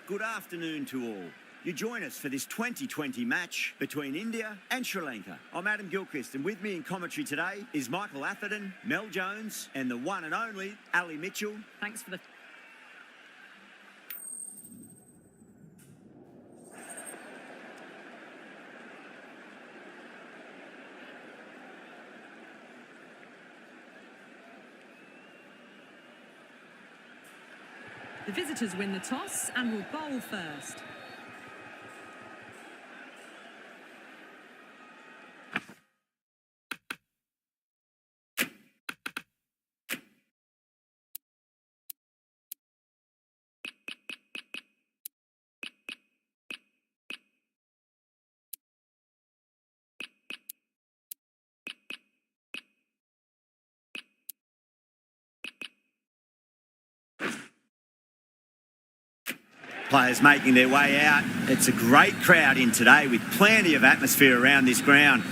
Good afternoon to all. You join us for this 2020 match between India and Sri Lanka. I'm Adam Gilchrist, and with me in commentary today is Michael Atherton, Mel Jones, and the one and only Ali Mitchell. Thanks for the... The visitors win the toss and will bowl first. Players making their way out. It's a great crowd in today with plenty of atmosphere around this ground.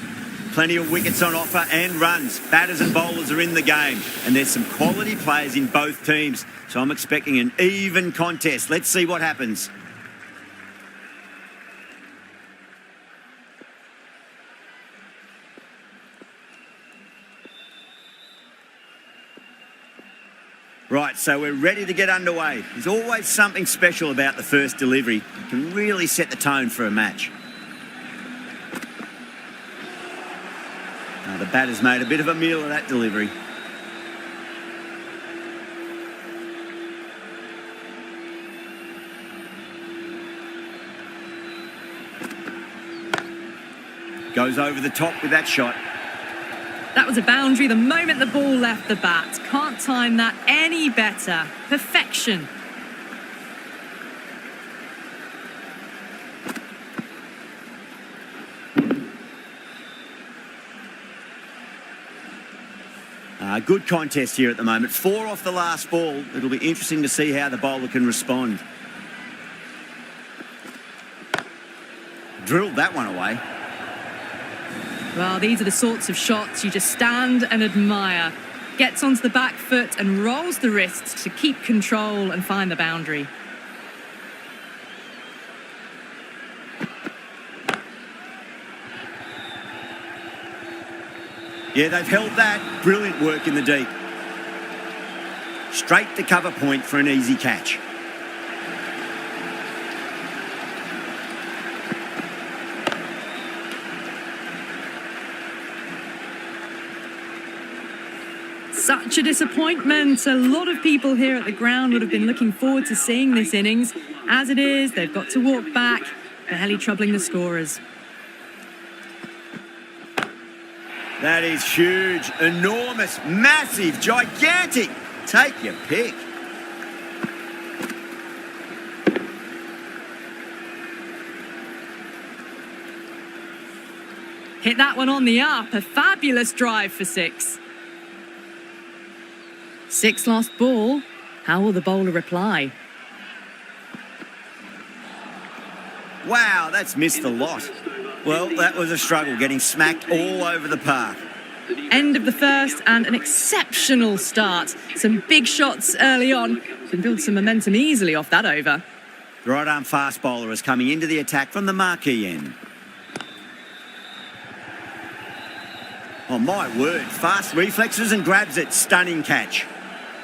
Plenty of wickets on offer and runs. Batters and bowlers are in the game, and there's some quality players in both teams. So I'm expecting an even contest. Let's see what happens. Right, so we're ready to get underway. There's always something special about the first delivery. It can really set the tone for a match. Now, the batter's made a bit of a meal of that delivery. Goes over the top with that shot. That was a boundary the moment the ball left the bat. Can't time that any better. Perfection. Good contest here at the moment. 4 off the last ball. It'll be interesting to see how the bowler can respond. Drilled that one away. Well, these are the sorts of shots you just stand and admire. Gets onto the back foot and rolls the wrists to keep control and find the boundary. Yeah, they've held that. Brilliant work in the deep. Straight to cover point for an easy catch. Such a disappointment. A lot of people here at the ground would have been looking forward to seeing this innings. As it is, they've got to walk back, barely troubling the scorers. That is huge, enormous, massive, gigantic. Take your pick. Hit that one on the up. A fabulous drive for 6. 6 lost ball. How will the bowler reply? Wow, that's missed a lot. Well, that was a struggle, getting smacked all over the park. End of the first and an exceptional start. Some big shots early on. Can build some momentum easily off that over. The right-arm fast bowler is coming into the attack from the marquee end. Oh, my word. Fast reflexes and grabs it. Stunning catch.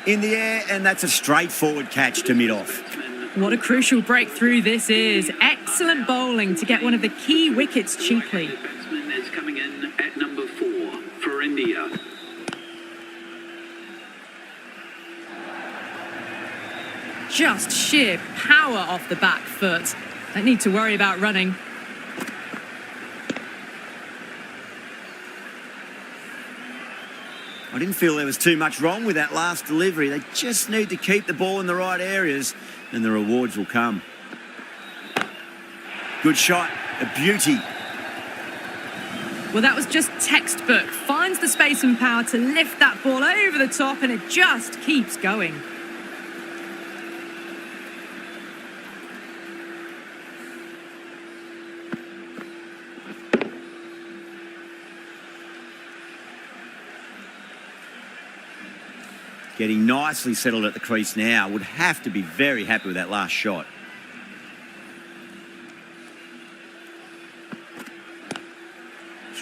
In the air, and that's a straightforward catch to mid-off. What a crucial breakthrough this is. Excellent bowling to get one of the key wickets cheaply. Batsman is coming in at number 4 for India. Just sheer power off the back foot. Don't need to worry about running. I didn't feel there was too much wrong with that last delivery. They just need to keep the ball in the right areas and the rewards will come. Good shot, a beauty. Well, that was just textbook. Finds the space and power to lift that ball over the top and it just keeps going. Getting nicely settled at the crease now. Would have to be very happy with that last shot.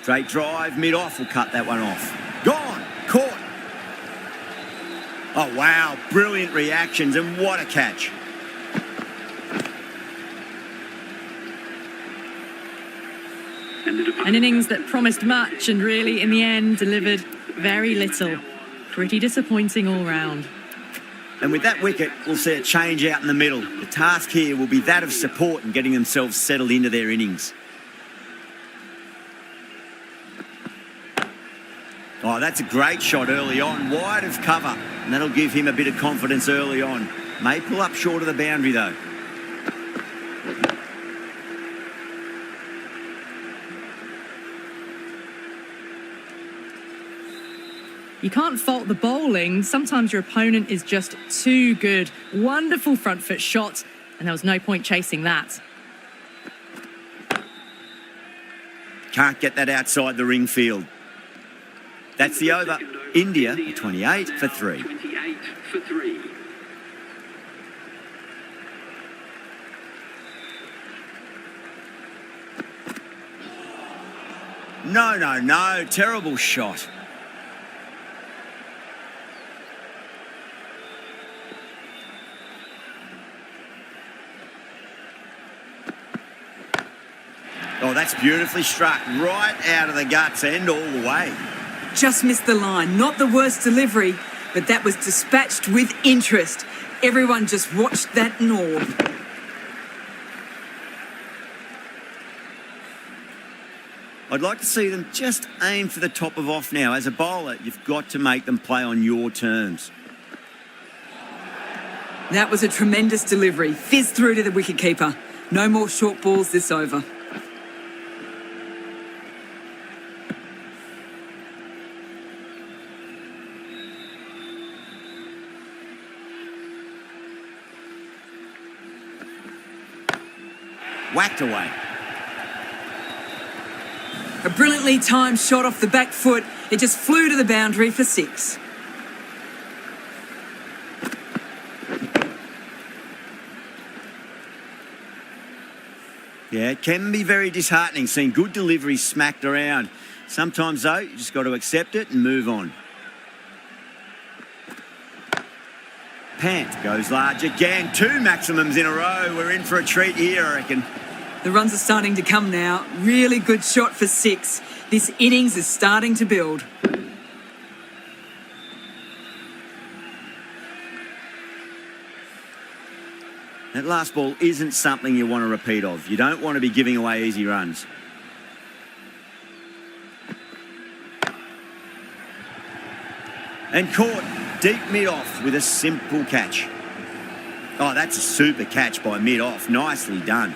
Straight drive, mid-off will cut that one off. Gone, caught. Oh, wow, brilliant reactions, and what a catch. An innings that promised much and really, in the end, delivered very little. Pretty disappointing all round. And with that wicket, we'll see a change out in the middle. The task here will be that of support and getting themselves settled into their innings. Oh, that's a great shot early on, wide of cover. And that'll give him a bit of confidence early on. May pull up short of the boundary, though. You can't fault the bowling. Sometimes your opponent is just too good. Wonderful front foot shot, and there was no point chasing that. Can't get that outside the ring field. That's the over. India, 28 for 3. 28 for 3. No. Terrible shot. Oh, that's beautifully struck. Right out of the guts and all the way. Just missed the line. Not the worst delivery, but that was dispatched with interest. Everyone just watched that in awe. I'd like to see them just aim for the top of off now. As a bowler, you've got to make them play on your terms. That was a tremendous delivery. Fizzed through to the wicketkeeper. No more short balls this over. Whacked away. A brilliantly timed shot off the back foot. It just flew to the boundary for 6. Yeah, it can be very disheartening seeing good deliveries smacked around. Sometimes, though, you just got to accept it and move on. Pant goes large again. 2 maximums in a row. We're in for a treat here, I reckon. The runs are starting to come now. Really good shot for 6. This innings is starting to build. That last ball isn't something you want to repeat of. You don't want to be giving away easy runs. And caught deep mid-off with a simple catch. Oh, that's a super catch by mid-off. Nicely done.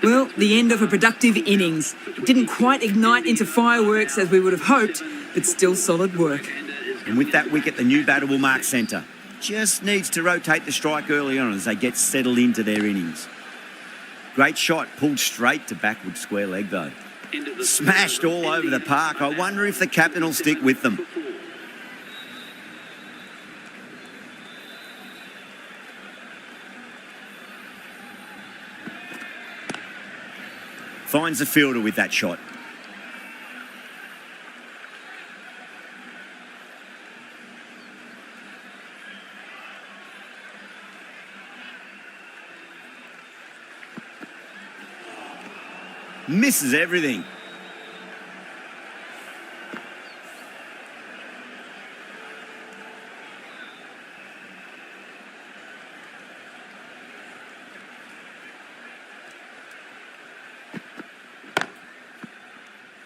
Well, the end of a productive innings. It didn't quite ignite into fireworks as we would have hoped, but still solid work. And with that wicket, the new batter will mark centre. Just needs to rotate the strike early on as they get settled into their innings. Great shot, pulled straight to backward square leg though. Smashed all over the park. I wonder if the captain will stick with them. Finds the fielder with that shot. Misses everything.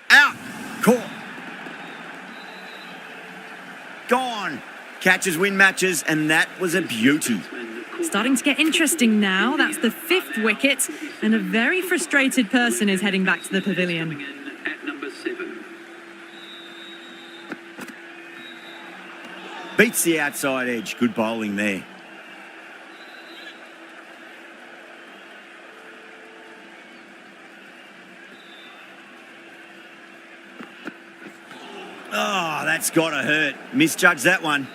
Out. Caught. Gone. Catches win matches, and that was a beauty. Starting to get interesting now. That's the 5th wicket, and a very frustrated person is heading back to the pavilion. At number 7. Beats the outside edge. Good bowling there. Oh, that's got to hurt. Misjudged that one.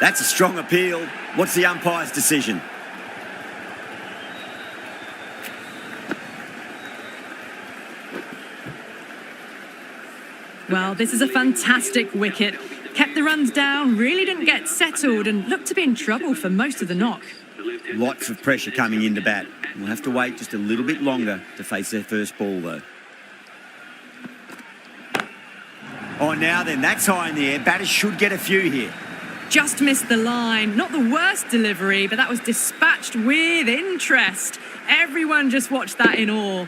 That's a strong appeal. What's the umpire's decision? Well, this is a fantastic wicket. Kept the runs down, really didn't get settled and looked to be in trouble for most of the knock. Lots of pressure coming into bat. We'll have to wait just a little bit longer to face their first ball, though. Oh, now then, that's high in the air. Batters should get a few here. Just missed the line. Not the worst delivery, but that was dispatched with interest. Everyone just watched that in awe.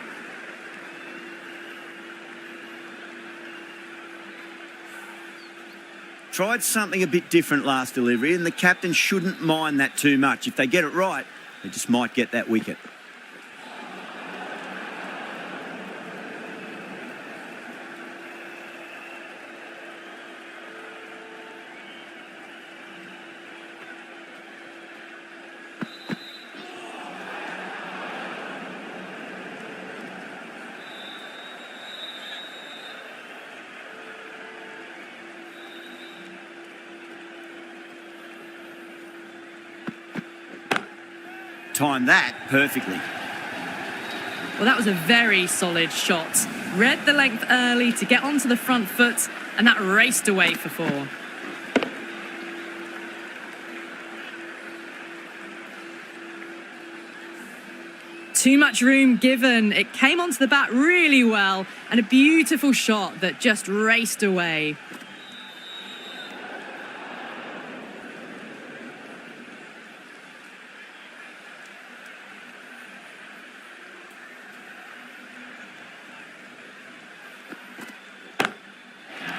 Tried something a bit different last delivery, and the captain shouldn't mind that too much. If they get it right, they just might get that wicket. Timed that perfectly. Well, that was a very solid shot. Read the length early to get onto the front foot, and that raced away for 4. Too much room given. It came onto the bat really well, and a beautiful shot that just raced away.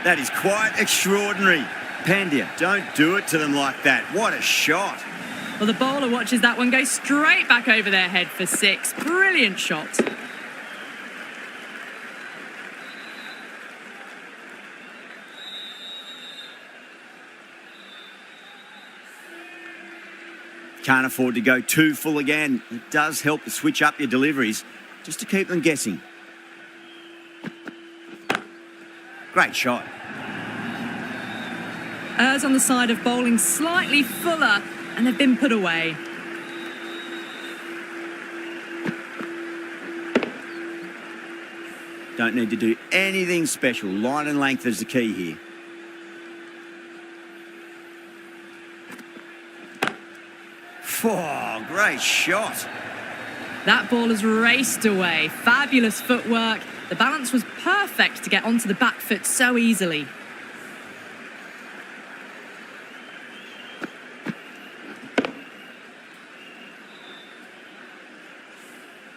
That is quite extraordinary. Pandya, don't do it to them like that. What a shot. Well, the bowler watches that one go straight back over their head for 6. Brilliant shot. Can't afford to go too full again. It does help to switch up your deliveries just to keep them guessing. Great shot. Errs on the side of bowling slightly fuller, and they've been put away. Don't need to do anything special. Line and length is the key here. Oh, great shot. That ball has raced away. Fabulous footwork. The balance was perfect to get onto the back foot so easily.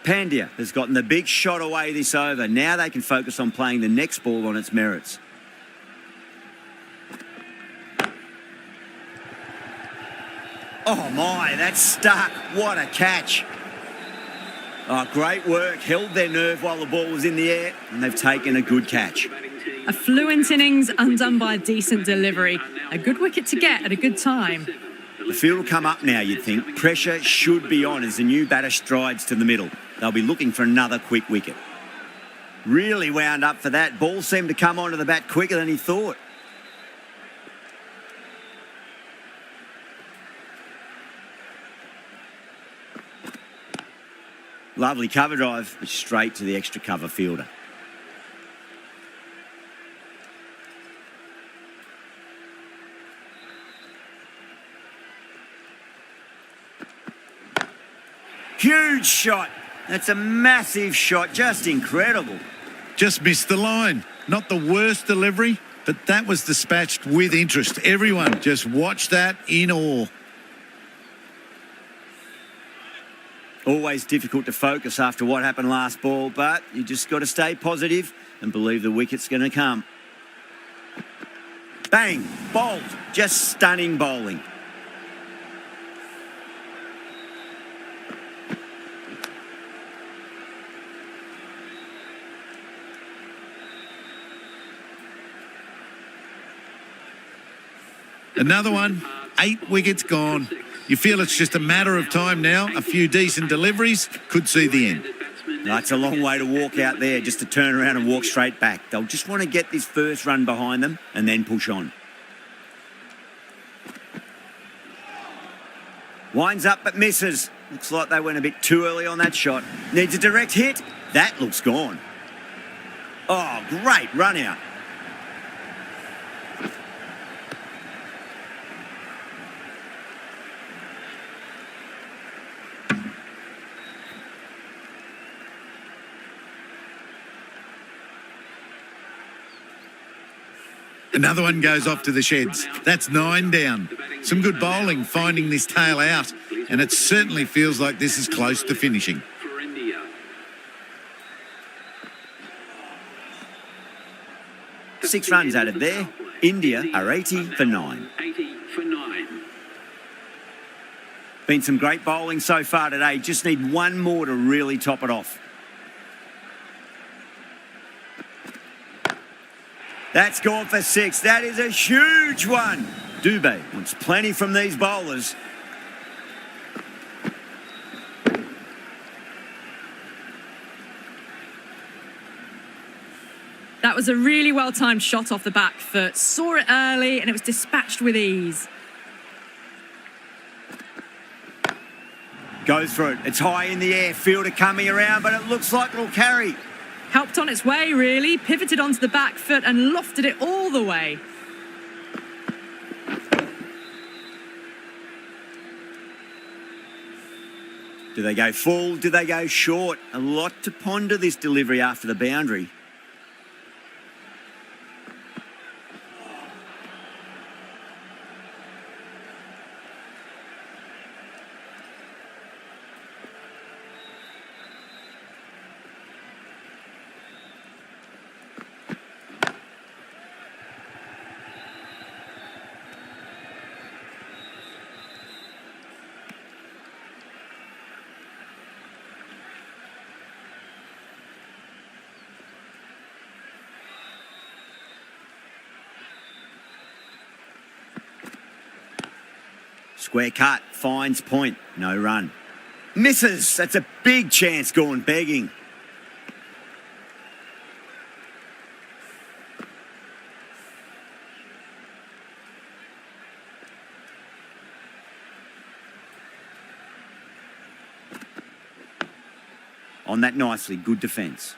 Pandya has gotten the big shot away this over. Now they can focus on playing the next ball on its merits. Oh my, that's stuck. What a catch. Oh, great work. Held their nerve while the ball was in the air, and they've taken a good catch. A fluent innings undone by a decent delivery. A good wicket to get at a good time. The field will come up now, you'd think. Pressure should be on as the new batter strides to the middle. They'll be looking for another quick wicket. Really wound up for that. Ball seemed to come onto the bat quicker than he thought. Lovely cover drive, but straight to the extra cover fielder. Huge shot. That's a massive shot, just incredible. Just missed the line. Not the worst delivery, but that was dispatched with interest. Everyone just watched that in awe. Always difficult to focus after what happened last ball, but you just got to stay positive and believe the wicket's going to come. Bang, bowled, just stunning bowling. Another one, 8 wickets gone. You feel it's just a matter of time now. A few decent deliveries could see the end. No, it's a long way to walk out there just to turn around and walk straight back. They'll just want to get this first run behind them and then push on. Winds up but misses. Looks like they went a bit too early on that shot. Needs a direct hit. That looks gone. Oh, great run out. Another one goes off to the sheds. That's 9 down. Some good bowling finding this tail out, and it certainly feels like this is close to finishing. For India. 6 runs added there. India are 80 for 9. 80 for 9. Been some great bowling so far today. Just need one more to really top it off. That's gone for 6. That is a huge one. Dubé wants plenty from these bowlers. That was a really well-timed shot off the back foot. Saw it early and it was dispatched with ease. Goes for it. It's high in the air. Fielder coming around, but it looks like it'll carry. Helped on its way, really. Pivoted onto the back foot and lofted it all the way. Do they go full? Do they go short? A lot to ponder this delivery after the boundary. Square cut, finds point, no run. Misses, that's a big chance gone begging. On that nicely, good defence.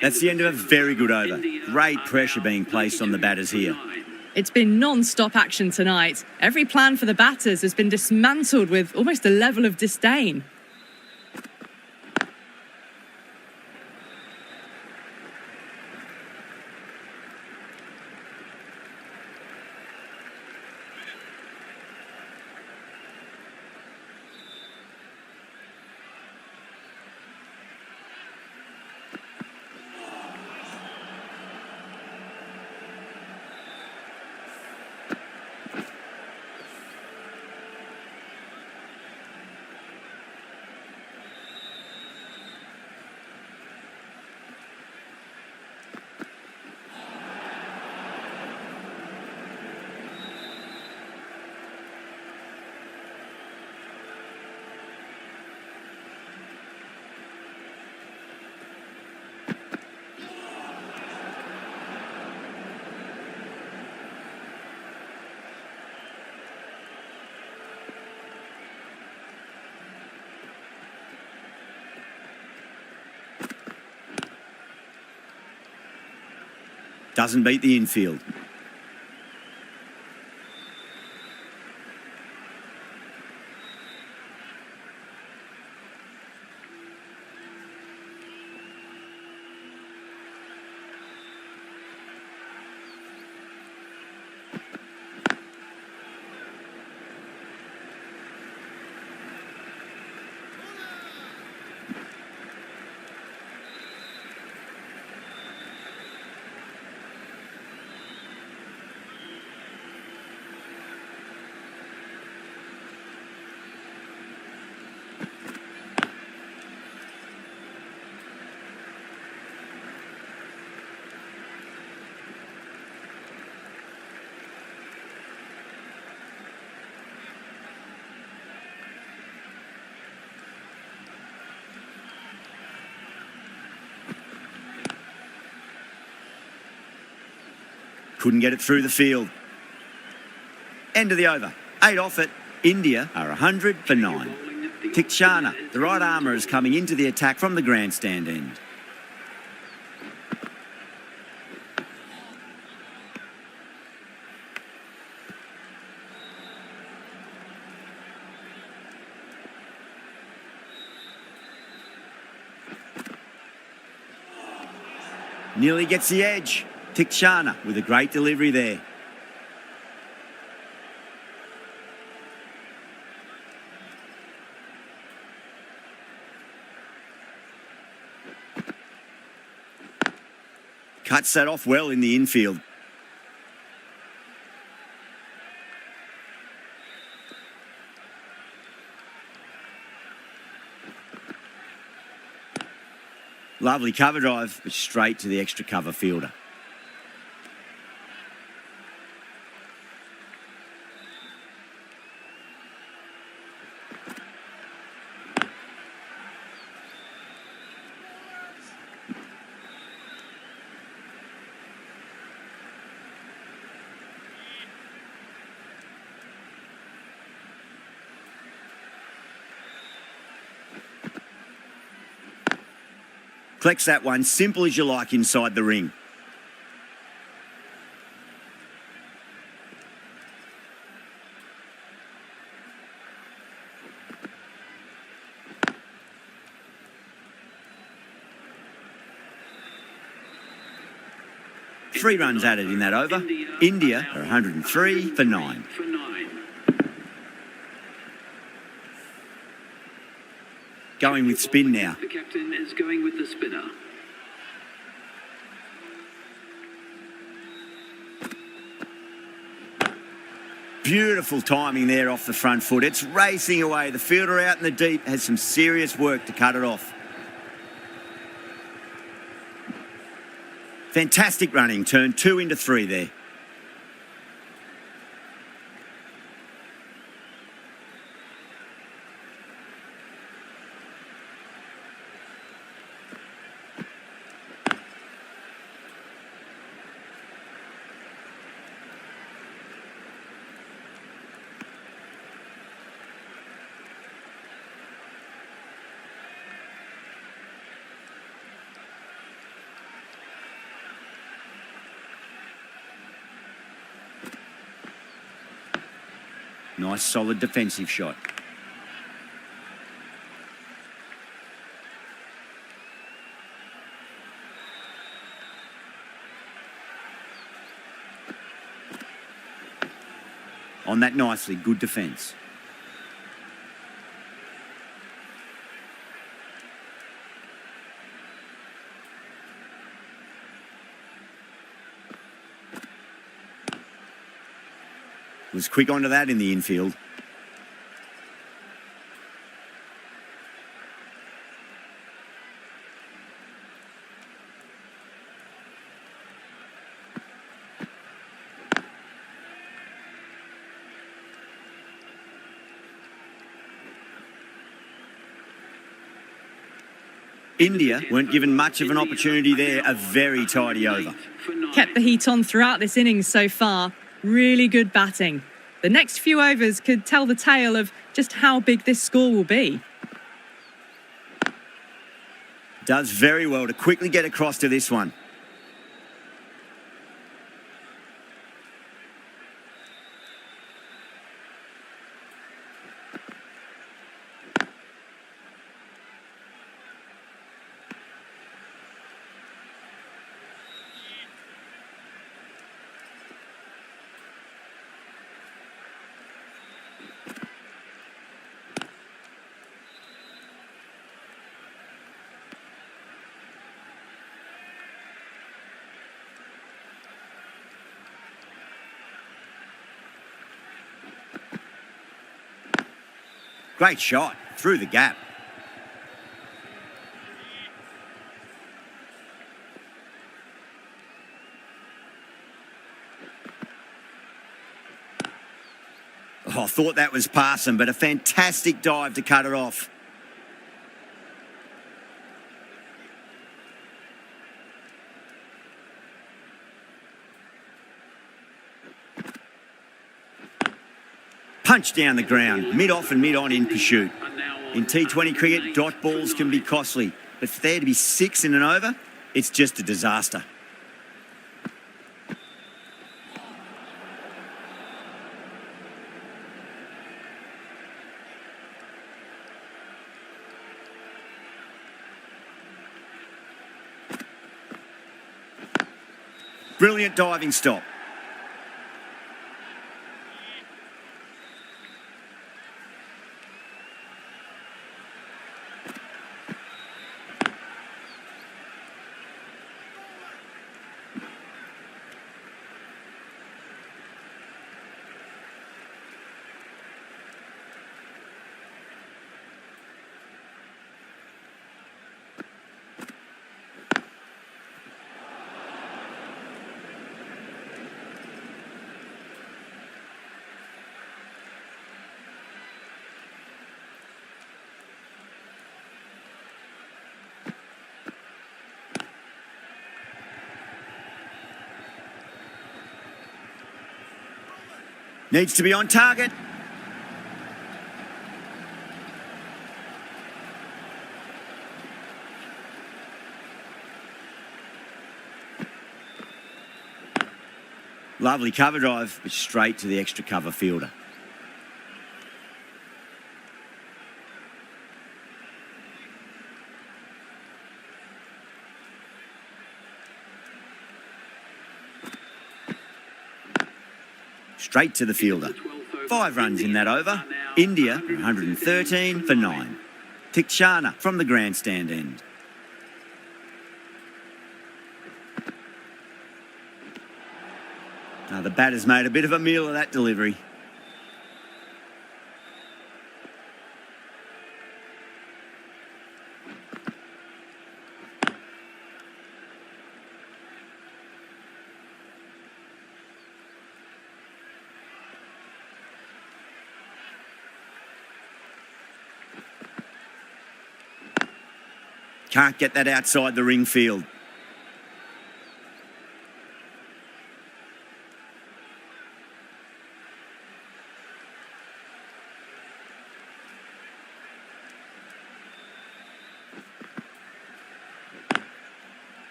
That's the end of a very good over. Great pressure being placed on the batters here. It's been non-stop action tonight. Every plan for the batters has been dismantled with almost a level of disdain. Doesn't beat the infield. Couldn't get it through the field. End of the over. 8 off it. India are 100 for 9. Tikshana, the right armour, is coming into the attack from the grandstand end. Nearly gets the edge. Tikshana with a great delivery there. Cuts that off well in the infield. Lovely cover drive, but straight to the extra cover fielder. Collects that one, simple as you like, inside the ring. Three runs added in that over. India are 103 for 9. Going with spin now. The captain is going with the spinner. Beautiful timing there off the front foot. It's racing away. The fielder out in the deep has some serious work to cut it off. Fantastic running. Turned 2 into 3 there. Nice solid defensive shot. On that nicely, good defence. Was quick onto that in the infield. India weren't given much of an opportunity there. A very tidy over. Kept the heat on throughout this innings so far. Really good batting. The next few overs could tell the tale of just how big this score will be. Does very well to quickly get across to this one. Great shot through the gap. Oh, I thought that was passing, but a fantastic dive to cut it off. punch down the ground, mid-off and mid-on in pursuit. In T20 cricket, dot balls can be costly, but for there to be 6 in an over, it's just a disaster. Brilliant diving stop. Needs to be on target. Lovely cover drive, but straight to the extra cover fielder. Straight to the fielder. 5 runs in that over. India, 113 for 9. Tikshana from the grandstand end. Now the batter's made a bit of a meal of that delivery. Can't get that outside the ring field.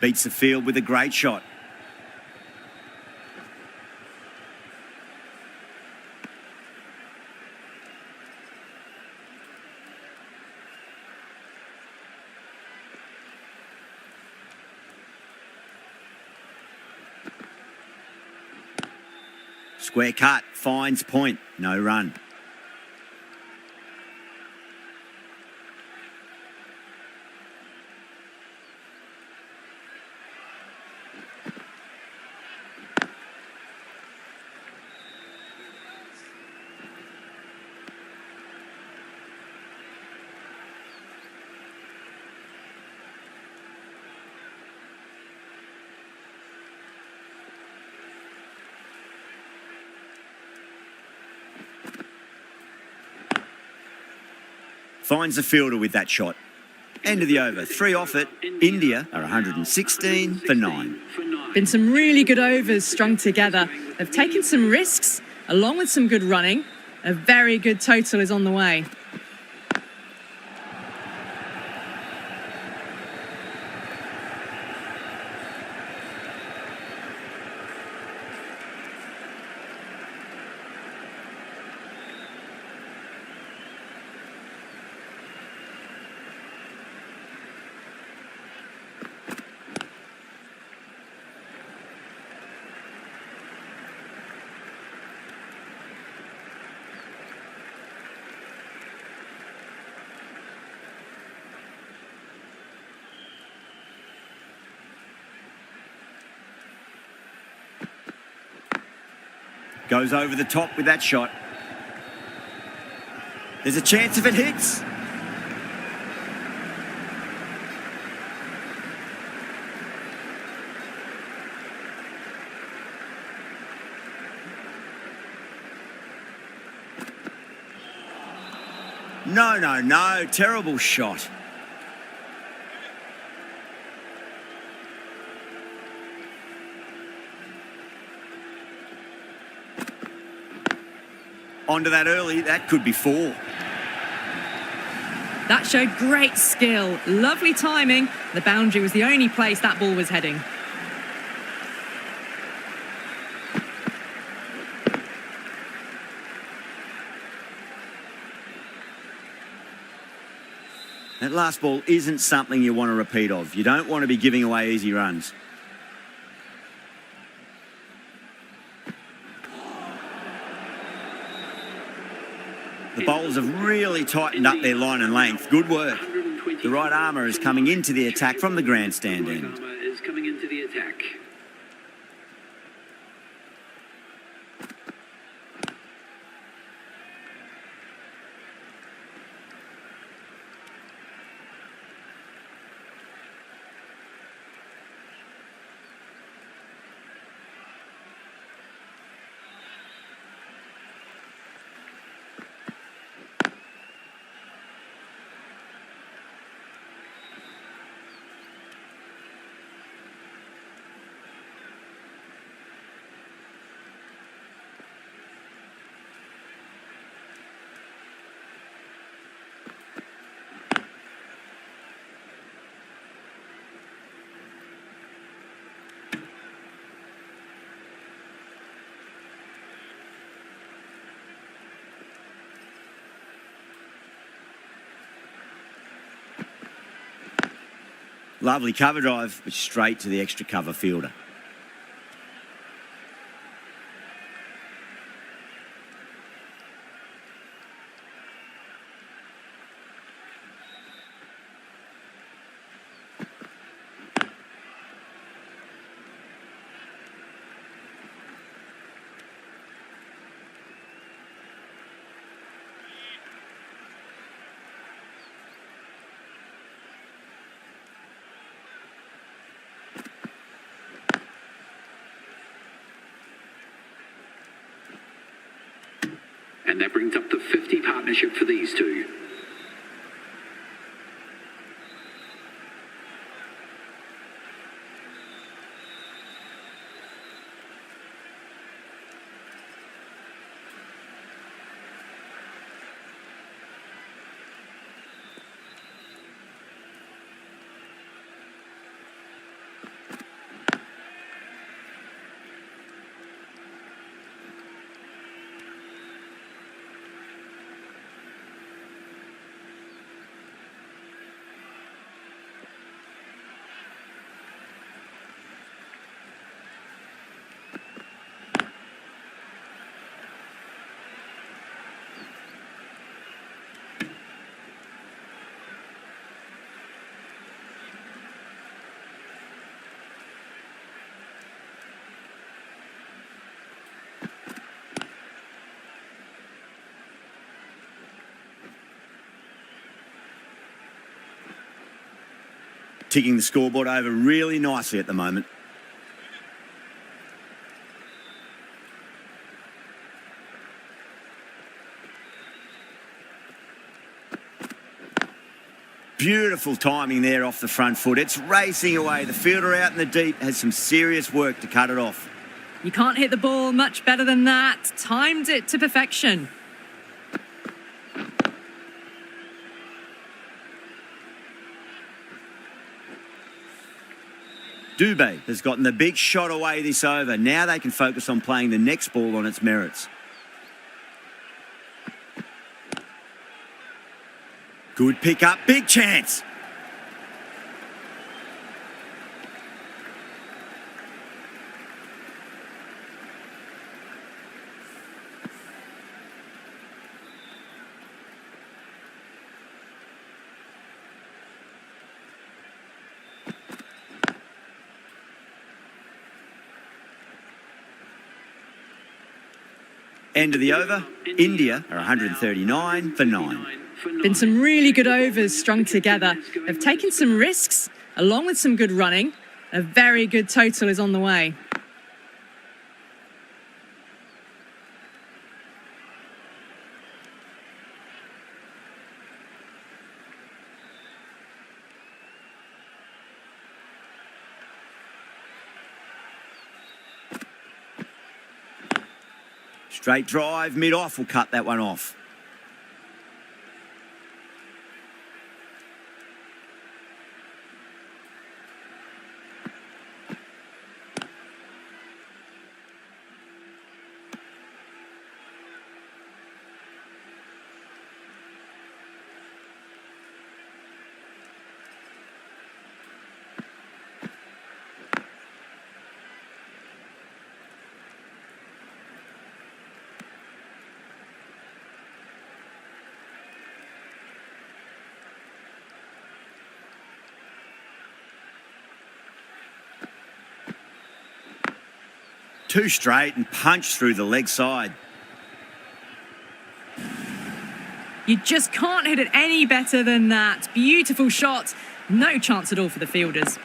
Beats the field with a great shot. Square cut, finds point, no run. Finds the fielder with that shot. End of the over. 3 off it. India are 116 for 9. Been some really good overs strung together. They've taken some risks, along with some good running. A very good total is on the way. Goes over the top with that shot. There's a chance if it hits. No. Terrible shot. Onto that early, that could be 4. That showed great skill, lovely timing. The boundary was the only place that ball was heading. That last ball isn't something you want to repeat of. You don't want to be giving away easy runs. The bowlers have really tightened up their line and length. Good work. The right armour is coming into the attack from the grandstand end. Is coming into the attack. Lovely cover drive, but straight to the extra cover fielder. And that brings up the 50 partnership for these two. Ticking the scoreboard over really nicely at the moment. Beautiful timing there off the front foot. It's racing away. The fielder out in the deep has some serious work to cut it off. You can't hit the ball much better than that. Timed it to perfection. Dubé has gotten the big shot away this over. Now they can focus on playing the next ball on its merits. Good pick up, big chance. End of the over, India are 139 for 9. Been some really good overs strung together. They've taken some risks, along with some good running. A very good total is on the way. Straight drive, mid-off will cut that one off. Two straight and punch through the leg side. You just can't hit it any better than that. Beautiful shot. No chance at all for the fielders.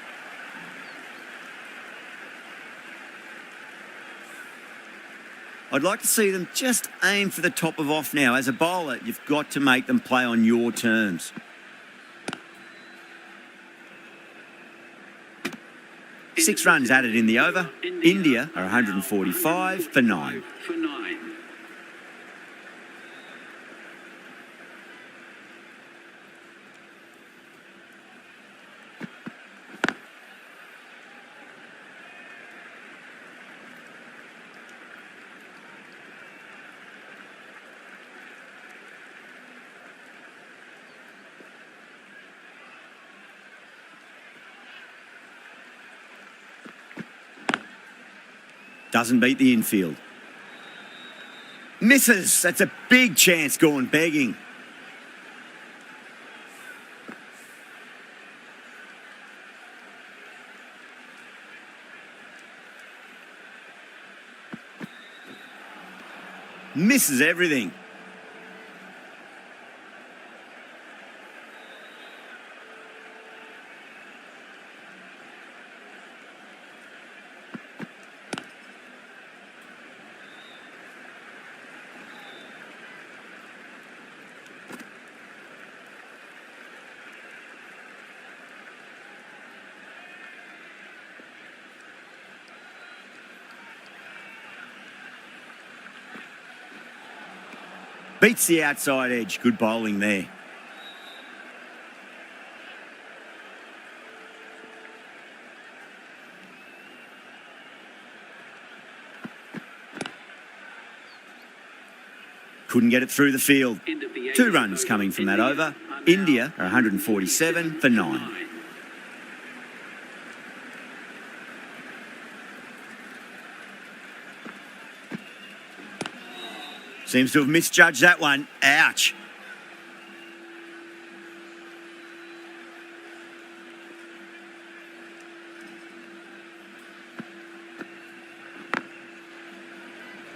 I'd like to see them just aim for the top of off now. As a bowler, you've got to make them play on your terms. Six runs added in the over. India are 145 for 9. Doesn't beat the infield. Misses. That's a big chance going begging. Misses everything. Beats the outside edge. Good bowling there. Couldn't get it through the field. 2 runs coming from that over. India are 147 for 9. Seems to have misjudged that one. Ouch.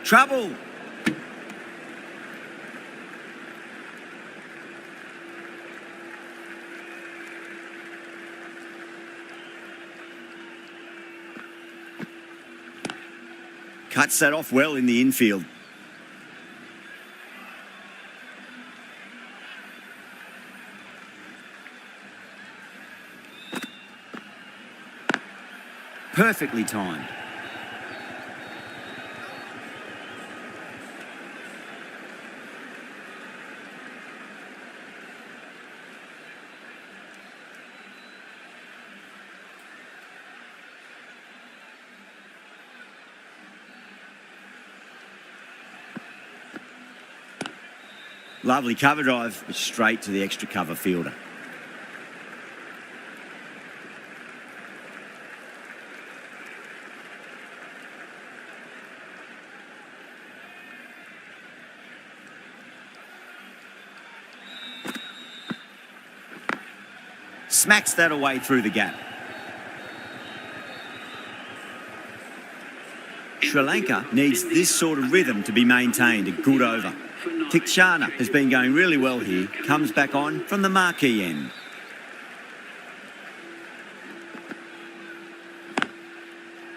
Trouble. Cuts that off well in the infield. Perfectly timed. Lovely cover drive, but straight to the extra cover fielder. Smacks that away through the gap. Sri Lanka needs this sort of rhythm to be maintained. A good over. Tikshana has been going really well here. Comes back on from the marquee end.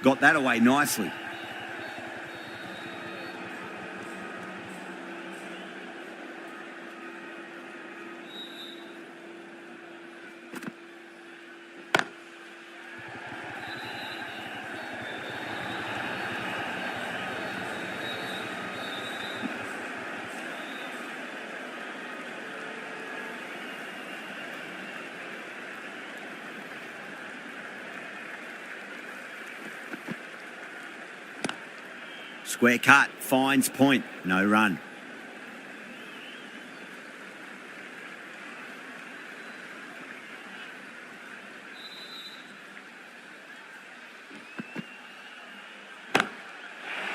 Got that away nicely. Square cut, finds point, no run.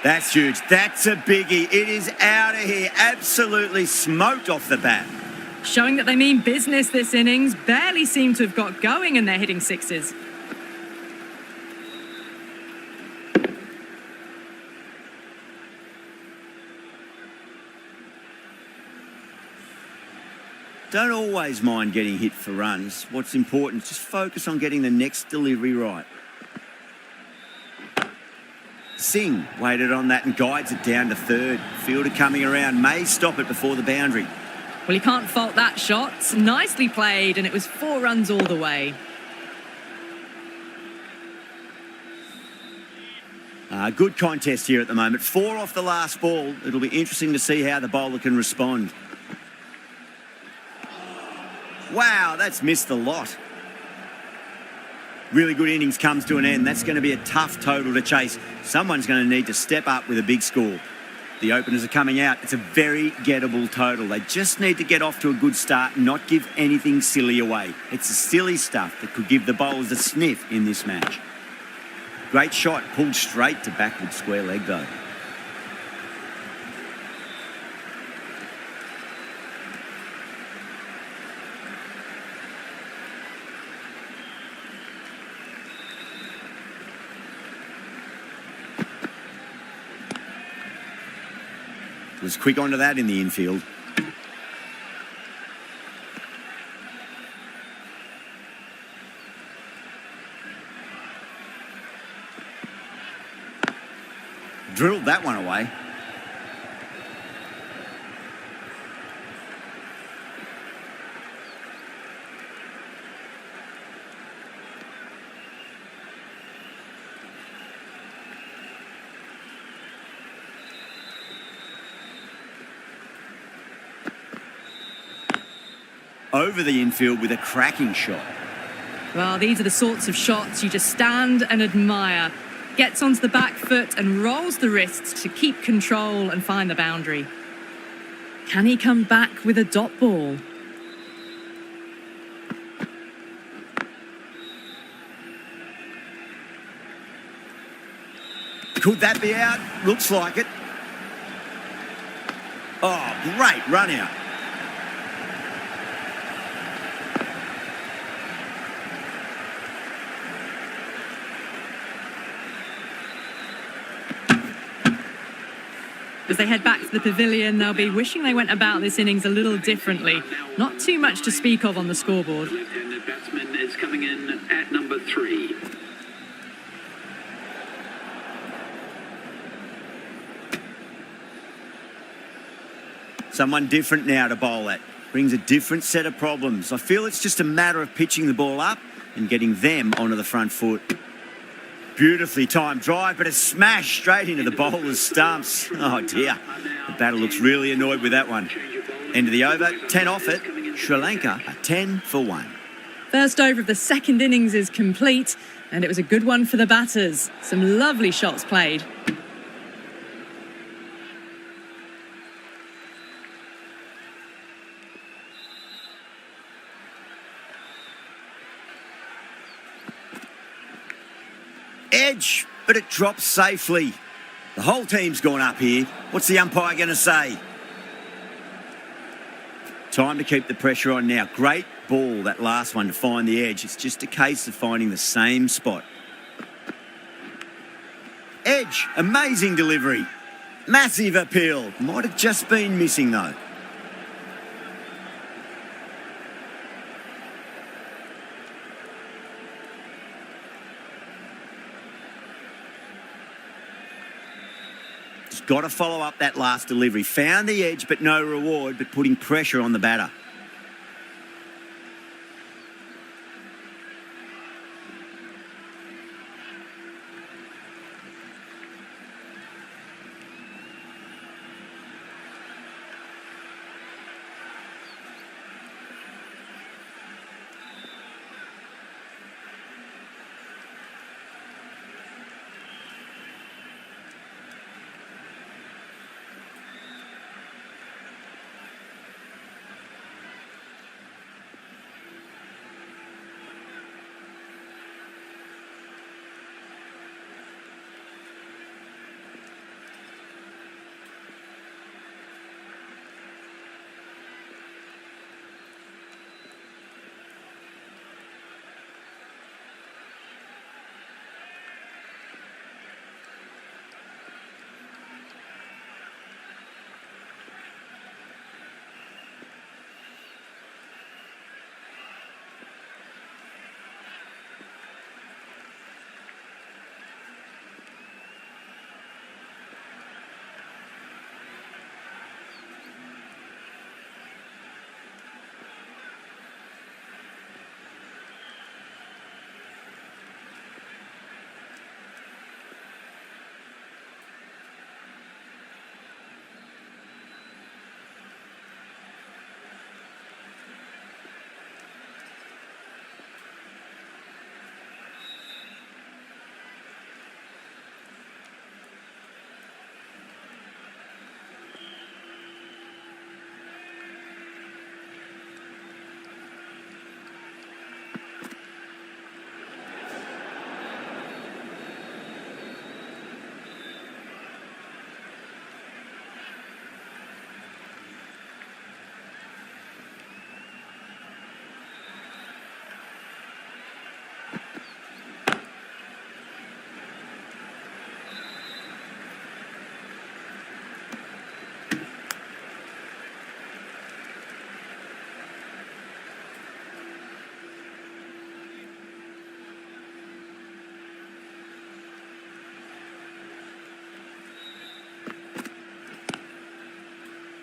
That's huge. That's a biggie. It is out of here. Absolutely smoked off the bat. Showing that they mean business this innings. Barely seem to have got going and they're hitting sixes. Don't always mind getting hit for runs. What's important is just focus on getting the next delivery right. Singh waited on that and guides it down to third. Fielder coming around, may stop it before the boundary. Well, you can't fault that shot. Nicely played, and it was 4 runs all the way. Good contest here at the moment. 4 off the last ball. It'll be interesting to see how the bowler can respond. Wow, that's missed the lot. Really good innings comes to an end. That's going to be a tough total to chase. Someone's going to need to step up with a big score. The openers are coming out. It's a very gettable total. They just need to get off to a good start and not give anything silly away. It's the silly stuff that could give the bowlers a sniff in this match. Great shot, pulled straight to backward square leg though. Was quick onto that in the infield. Drilled that one away. Over the infield with a cracking shot. Well, these are the sorts of shots you just stand and admire. Gets onto the back foot and rolls the wrists to keep control and find the boundary. Can he come back with a dot ball? Could that be out? Looks like it. Oh, great run out. As they head back to the pavilion, they'll be wishing they went about this innings a little differently. Not too much to speak of on the scoreboard. Left-handed batsman is coming in at number 3. Someone different now to bowl at. Brings a different set of problems. I feel it's just a matter of pitching the ball up and getting them onto the front foot. Beautifully timed drive, but a smash straight into the bowler's stumps. Oh dear, the batter looks really annoyed with that one. End of the over, 10 off it. Sri Lanka are 10 for 1. First over of the second innings is complete, and it was a good one for the batters. Some lovely shots played. Edge, but it drops safely. The whole team's gone up here. What's the umpire going to say? Time to keep the pressure on now. Great ball, that last one, to find the edge. It's just a case of finding the same spot. Edge, amazing delivery. Massive appeal. Might have just been missing though. Just got to follow up that last delivery. Found the edge, but no reward, but putting pressure on the batter.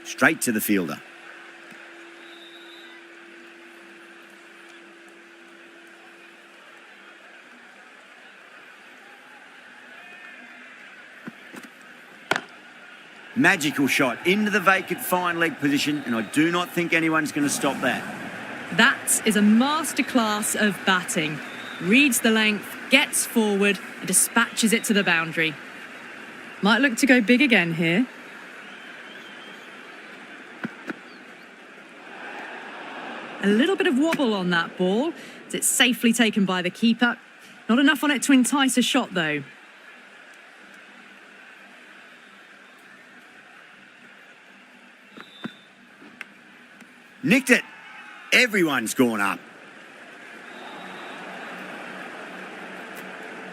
straight to the fielder. Magical shot into the vacant fine leg position, and I do not think anyone's going to stop that. That is a masterclass of batting. Reads the length, gets forward, and dispatches it to the boundary. Might look to go big again here. A little bit of wobble on that ball, as it's safely taken by the keeper. Not enough on it to entice a shot, though. Nicked it. Everyone's gone up.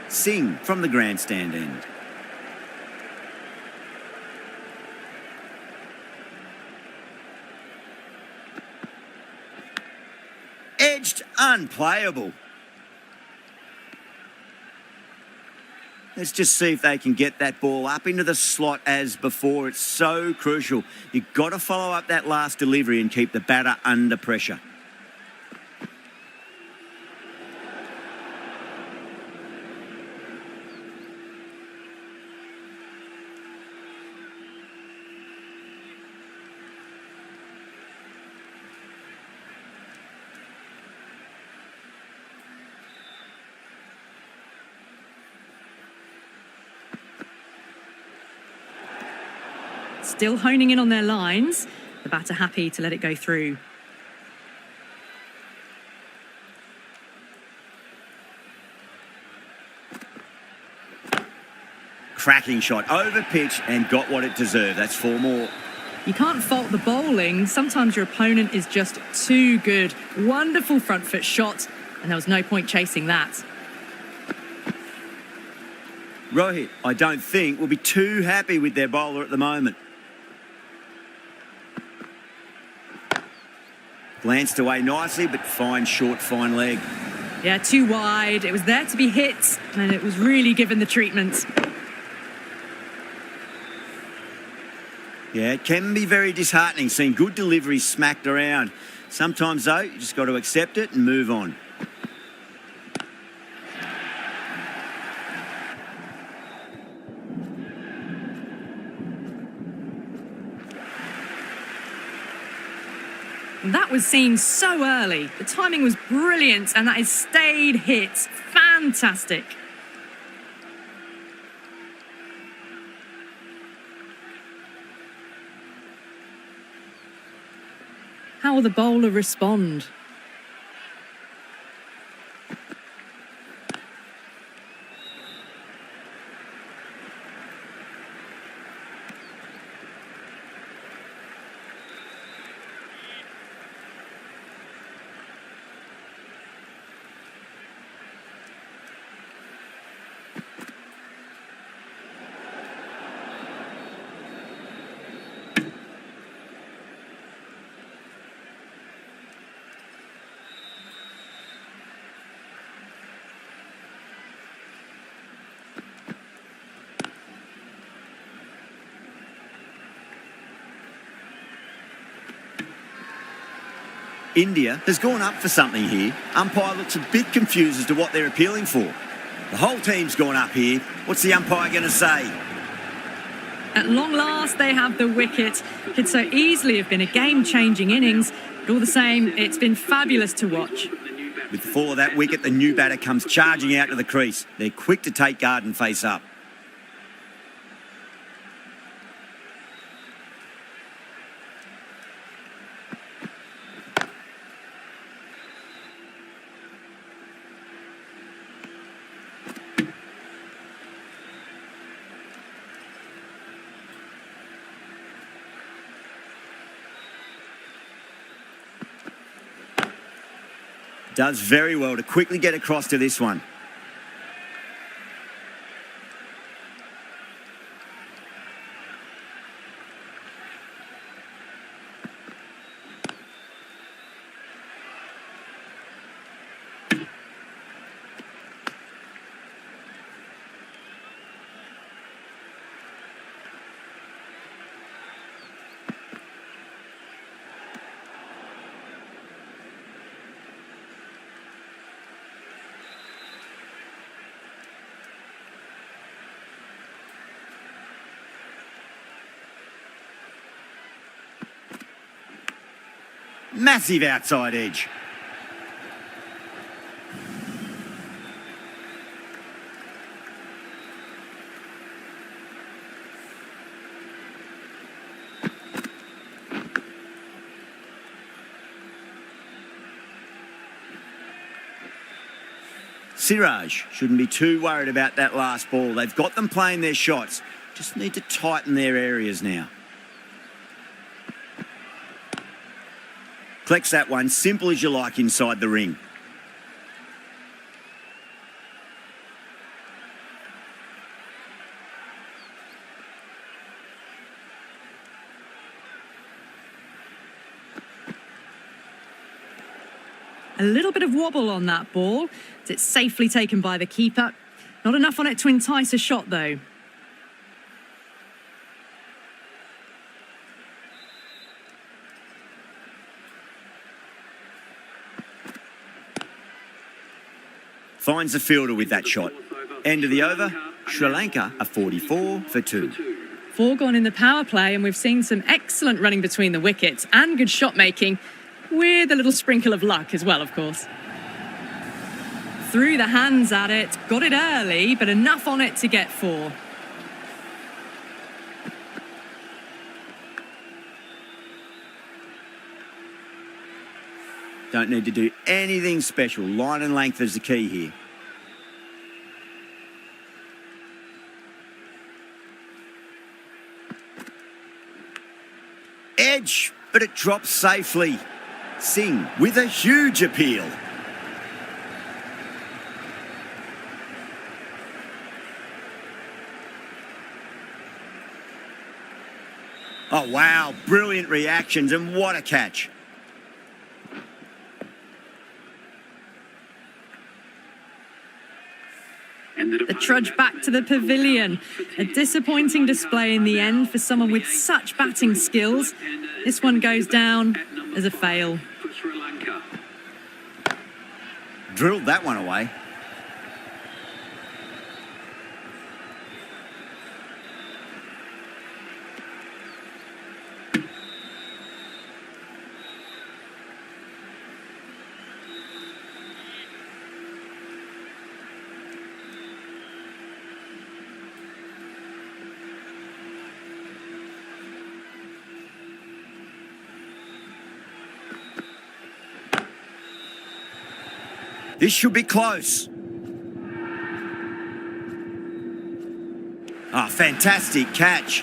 Singh from the grandstand end. Edged, unplayable. Let's just see if they can get that ball up into the slot as before. It's so crucial. You've got to follow up that last delivery and keep the batter under pressure. Still honing in on their lines. The batter happy to let it go through. Cracking shot over pitch and got what it deserved. That's 4 more. You can't fault the bowling. Sometimes your opponent is just too good. Wonderful front foot shot, and there was no point chasing that. Rohit, I don't think, will be too happy with their bowler at the moment. Glanced away nicely, but fine short, fine leg. Yeah, too wide. It was there to be hit, and it was really given the treatment. Yeah, it can be very disheartening seeing good deliveries smacked around. Sometimes, though, you just got to accept it and move on. That was seen so early. The timing was brilliant, and that is stayed hit. Fantastic. How will the bowler respond? India has gone up for something here. Umpire looks a bit confused as to what they're appealing for. The whole team's gone up here. What's the umpire going to say? At long last, they have the wicket. Could so easily have been a game-changing innings. But all the same, it's been fabulous to watch. With the fall of that wicket, the new batter comes charging out to the crease. They're quick to take guard and face up. Does very well to quickly get across to this one. Massive outside edge. Siraj shouldn't be too worried about that last ball. They've got them playing their shots. Just need to tighten their areas now. Collects that one, simple as you like inside the ring. A little bit of wobble on that ball. It's safely taken by the keeper. Not enough on it to entice a shot, though. Finds the fielder with that shot. End of the over, Sri Lanka are 44 for 2. 4 gone in the power play, and we've seen some excellent running between the wickets and good shot making, with a little sprinkle of luck as well, of course. Threw the hands at it, got it early, but enough on it to get 4. Don't need to do anything special. Line and length is the key here. Edge, but it drops safely. Singh with a huge appeal. Oh, wow. Brilliant reactions, and what a catch. The trudge back to the pavilion. A disappointing display in the end for someone with such batting skills. This one goes down as a fail. For Sri Lanka. Drilled that one away. This should be close. Ah, fantastic catch.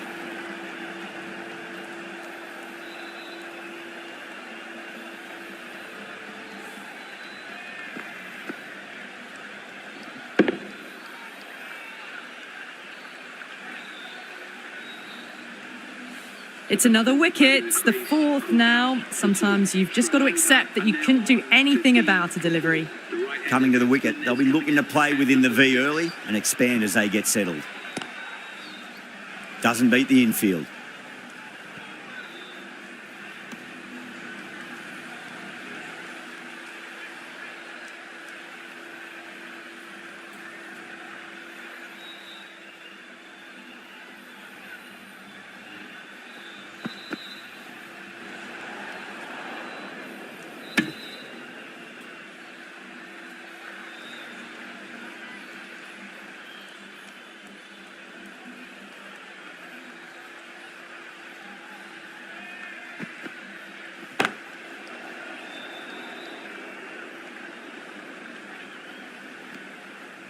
It's another wicket, the 4th now. Sometimes you've just got to accept that you couldn't do anything about a delivery. Coming to the wicket, they'll be looking to play within the V early and expand as they get settled. Doesn't beat the infield.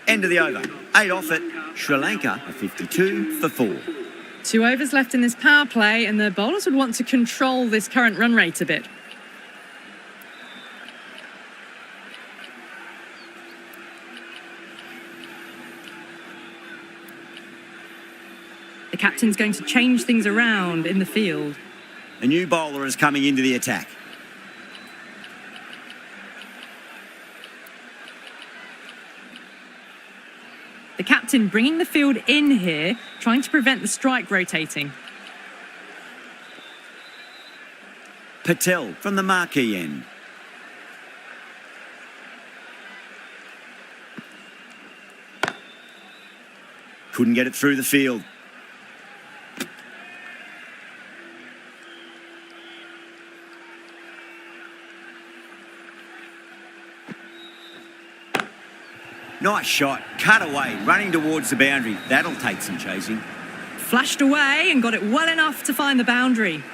End of the over. 8 off it. Sri Lanka are 52 for 4. 2 overs left in this power play, and the bowlers would want to control this current run rate a bit. The captain's going to change things around in the field. A new bowler is coming into the attack. The captain bringing the field in here, trying to prevent the strike rotating. Patel from the marquee end. Couldn't get it through the field. Nice shot, cut away, running towards the boundary. That'll take some chasing. Flashed away and got it well enough to find the boundary.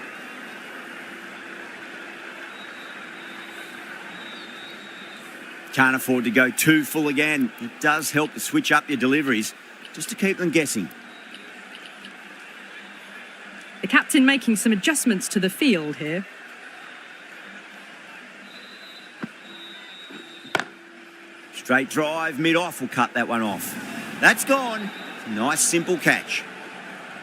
Can't afford to go too full again. It does help to switch up your deliveries, just to keep them guessing. The captain making some adjustments to the field here. Straight drive, mid-off will cut that one off. That's gone. Nice, simple catch.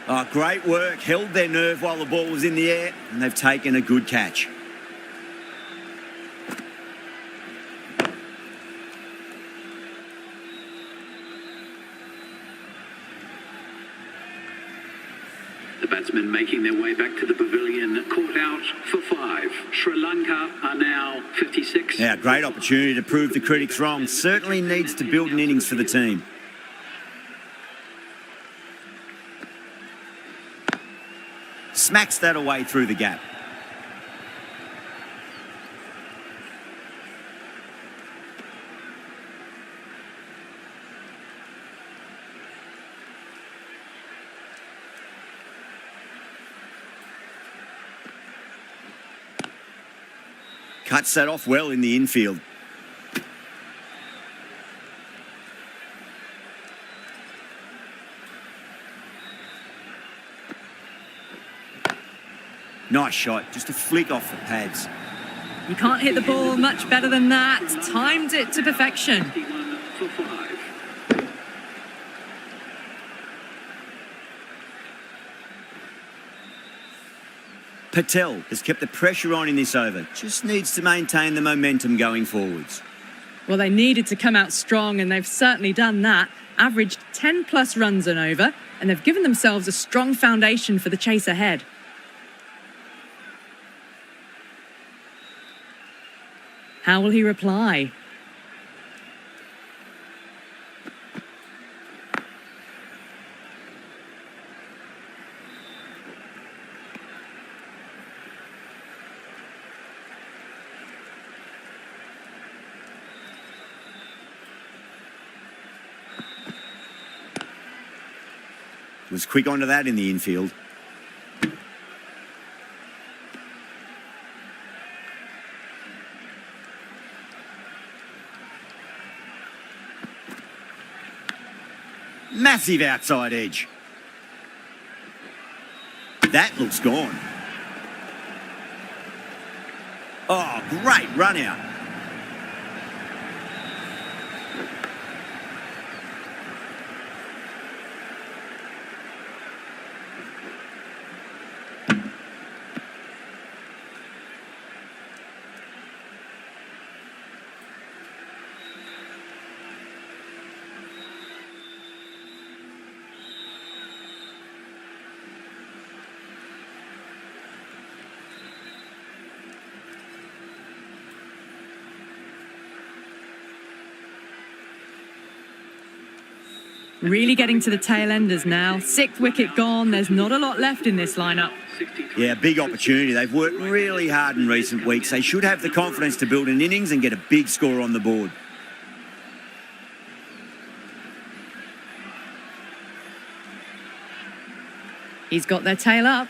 Oh, great work. Held their nerve while the ball was in the air, and they've taken a good catch. The batsmen making their way back to the pavilion, caught out for 5. Sri Lanka are now 56. Now, great opportunity to prove the critics wrong. Certainly needs to build an innings for the team. Smacks that away through the gap. Cuts that off well in the infield. Nice shot, just a flick off the pads. You can't hit the ball much better than that. Timed it to perfection. 51 for 5. Patel has kept the pressure on in this over. Just needs to maintain the momentum going forwards. Well, they needed to come out strong, and they've certainly done that. Averaged 10 plus runs an over, and they've given themselves a strong foundation for the chase ahead. How will he reply? Was quick onto that in the infield. Massive outside edge. That looks gone. Oh, great run out. Really getting to the tail enders now. 6th wicket gone. There's not a lot left in this lineup. Yeah, big opportunity. They've worked really hard in recent weeks. They should have the confidence to build an innings and get a big score on the board. He's got their tail up.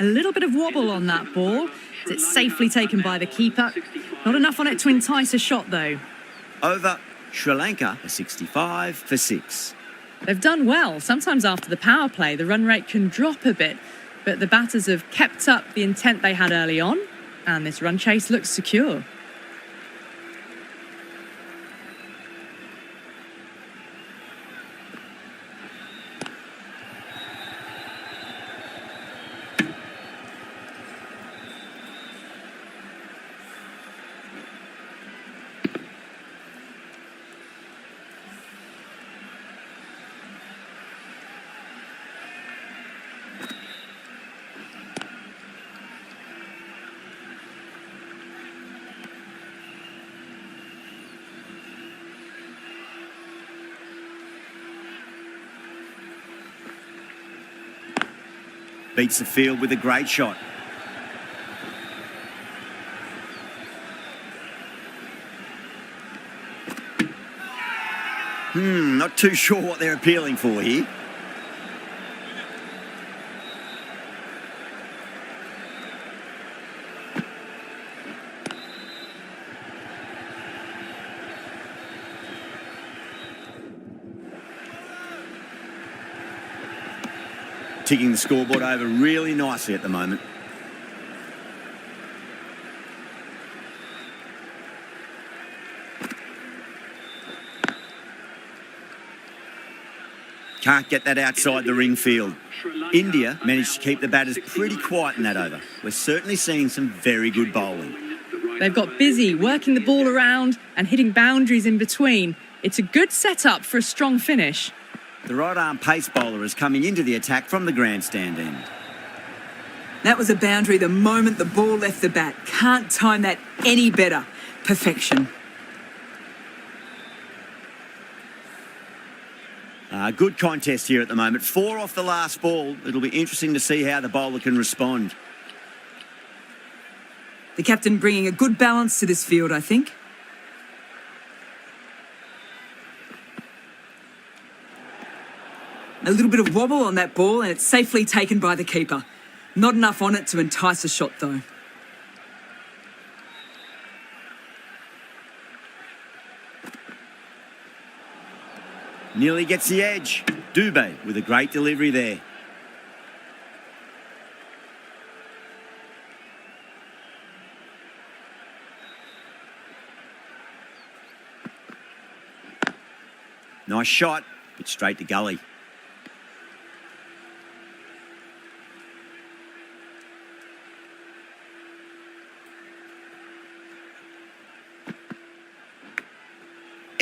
A little bit of wobble on that ball. It's safely taken by the keeper. Not enough on it to entice a shot, though. Over, Sri Lanka, a 65 for 6. They've done well. Sometimes after the power play, the run rate can drop a bit. But the batters have kept up the intent they had early on, and this run chase looks secure. Beats the field with a great shot. Not too sure what they're appealing for here. Ticking the scoreboard over really nicely at the moment. Can't get that outside the ring field. India managed to keep the batters pretty quiet in that over. We're certainly seeing some very good bowling. They've got busy working the ball around and hitting boundaries in between. It's a good setup for a strong finish. The right-arm pace bowler is coming into the attack from the grandstand end. That was a boundary the moment the ball left the bat. Can't time that any better. Perfection. Good contest here at the moment. 4 off the last ball. It'll be interesting to see how the bowler can respond. The captain bringing a good balance to this field, I think. A little bit of wobble on that ball and it's safely taken by the keeper. Not enough on it to entice a shot though. Nearly gets the edge. Dubé with a great delivery there. Nice shot, but straight to gully.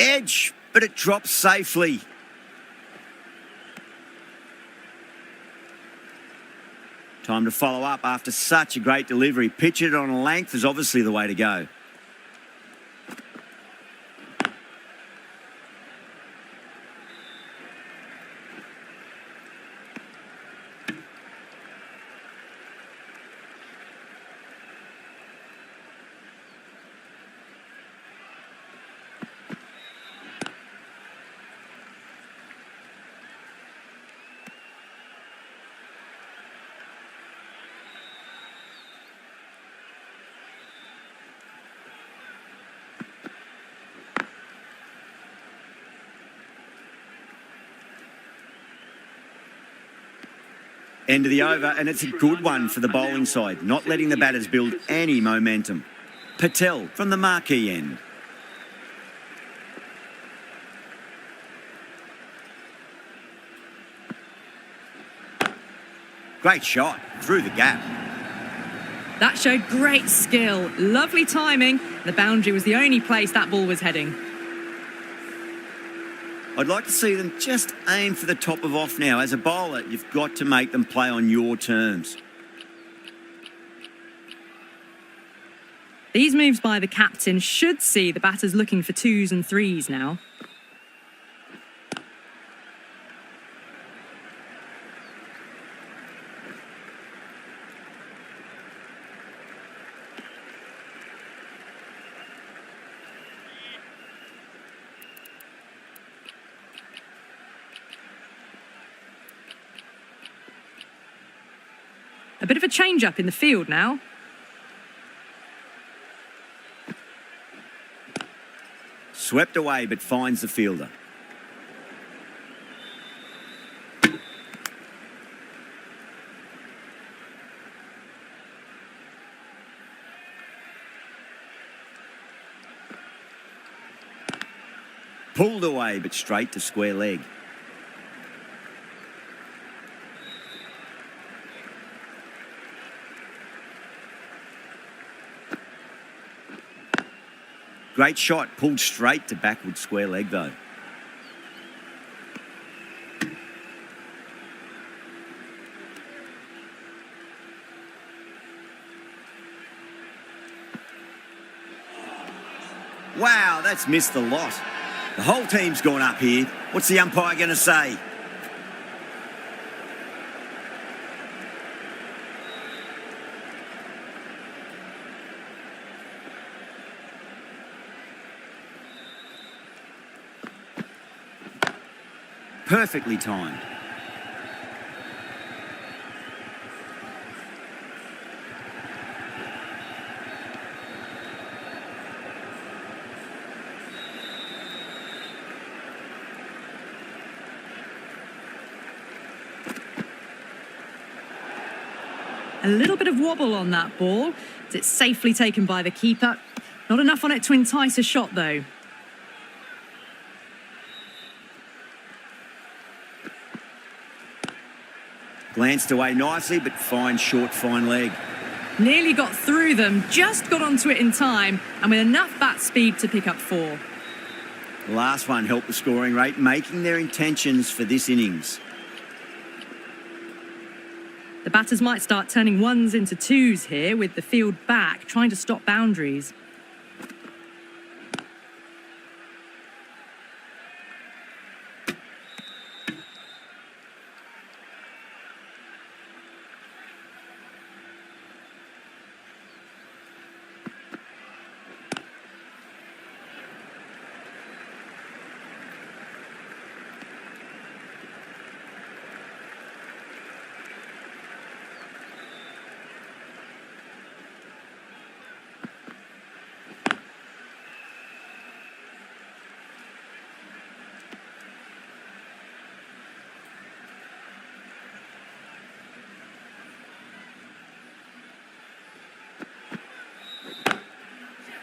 Edge, but it drops safely. Time to follow up after such a great delivery. Pitch it on a length is obviously the way to go. End of the over, and it's a good one for the bowling side, not letting the batters build any momentum. Patel from the marquee end. Great shot, through the gap. That showed great skill, lovely timing. The boundary was the only place that ball was heading. I'd like to see them just aim for the top of off now. As a bowler, you've got to make them play on your terms. These moves by the captain should see the batters looking for 2s and 3s now. A bit of a change-up in the field now. Swept away, but finds the fielder. Pulled away, but straight to square leg. Great shot, pulled straight to backward square leg though. Wow, that's missed the lot. The whole team's gone up here. What's the umpire going to say? Perfectly timed. A little bit of wobble on that ball. It's safely taken by the keeper. Not enough on it to entice a shot though. Glanced away nicely, but fine short, fine leg. Nearly got through them, just got onto it in time, and with enough bat speed to pick up 4. The last one helped the scoring rate, making their intentions for this innings. The batters might start turning 1s into 2s here with the field back, trying to stop boundaries.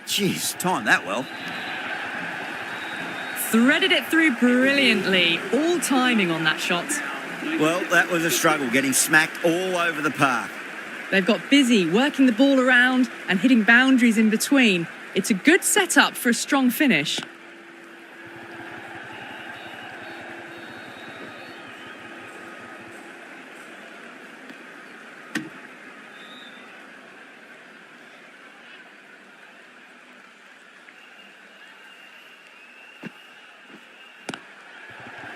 Jeez, timed that well. Threaded it through brilliantly. All timing on that shot. Well, that was a struggle, getting smacked all over the park. They've got busy working the ball around and hitting boundaries in between. It's a good setup for a strong finish.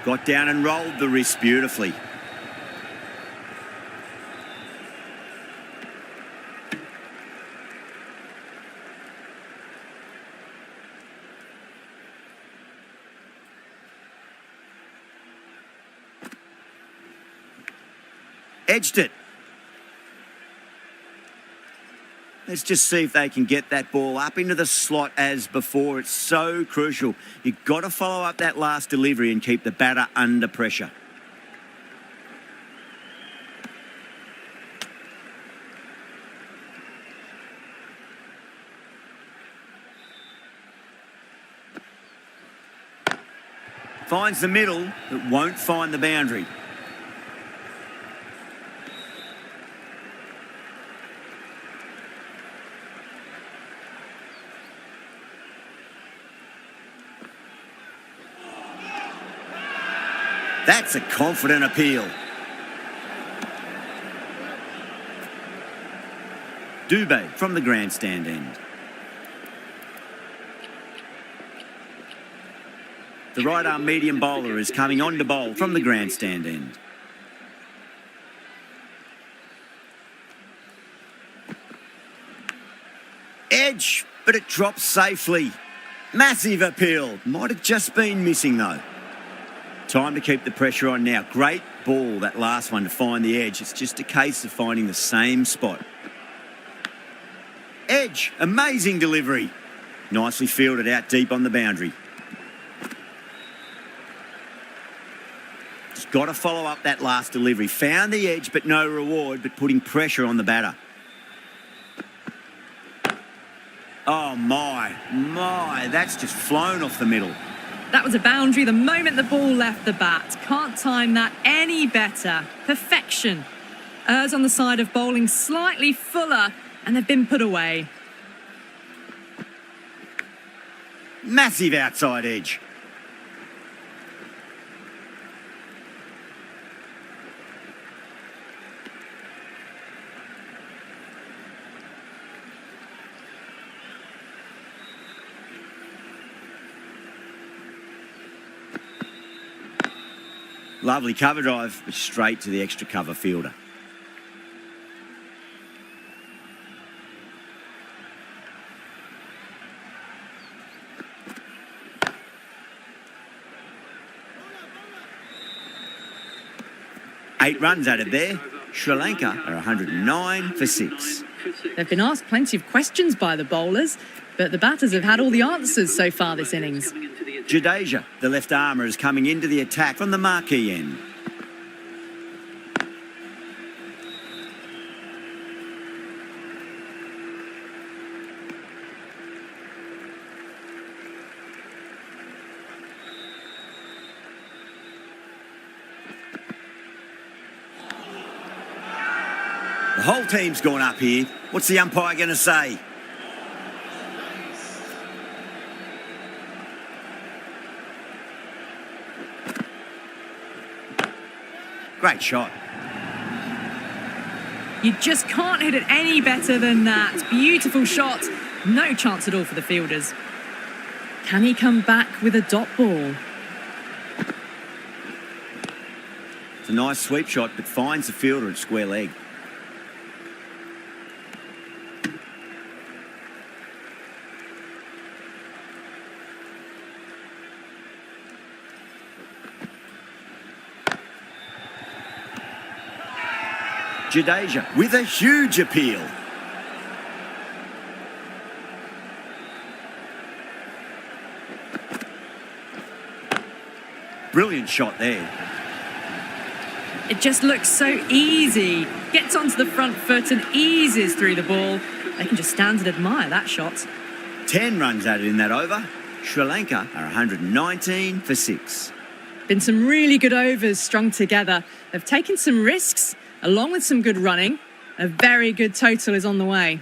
Got down and rolled the wrist beautifully. Edged it. Let's just see if they can get that ball up into the slot as before. It's so crucial. You've got to follow up that last delivery and keep the batter under pressure. Finds the middle, but won't find the boundary. That's a confident appeal. Dubé from the grandstand end. The right-arm medium bowler is coming on to bowl from the grandstand end. Edge, but it drops safely. Massive appeal. Might have just been missing though. Time to keep the pressure on now. Great ball, that last one, to find the edge. It's just a case of finding the same spot. Edge, amazing delivery. Nicely fielded out deep on the boundary. Just got to follow up that last delivery. Found the edge, but no reward, but putting pressure on the batter. Oh my, that's just flown off the middle. That was a boundary the moment the ball left the bat. Can't time that any better. Perfection. Errs on the side of bowling slightly fuller, and they've been put away. Massive outside edge. Lovely cover drive, but straight to the extra cover fielder. Eight runs added there. Sri Lanka are 109 for 6. They've been asked plenty of questions by the bowlers, but the batters have had all the answers so far this innings. Jadeja, the left armour, is coming into the attack from the marquee end. The whole team's gone up here. What's the umpire going to say? Great shot. You just can't hit it any better than that. Beautiful shot. No chance at all for the fielders. Can he come back with a dot ball? It's a nice sweep shot, but finds the fielder at square leg. Jadeja with a huge appeal. Brilliant shot there. It just looks so easy. Gets onto the front foot and eases through the ball. They can just stand and admire that shot. 10 runs added in that over. Sri Lanka are 119 for 6. Been some really good overs strung together. They've taken some risks, along with some good running. A very good total is on the way.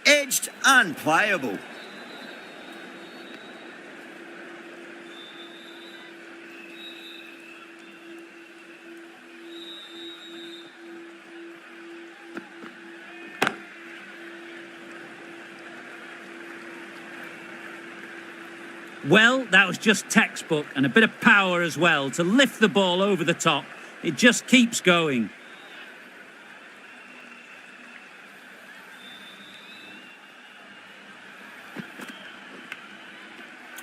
Edged, unplayable. Well, that was just textbook, and a bit of power as well to lift the ball over the top. It just keeps going.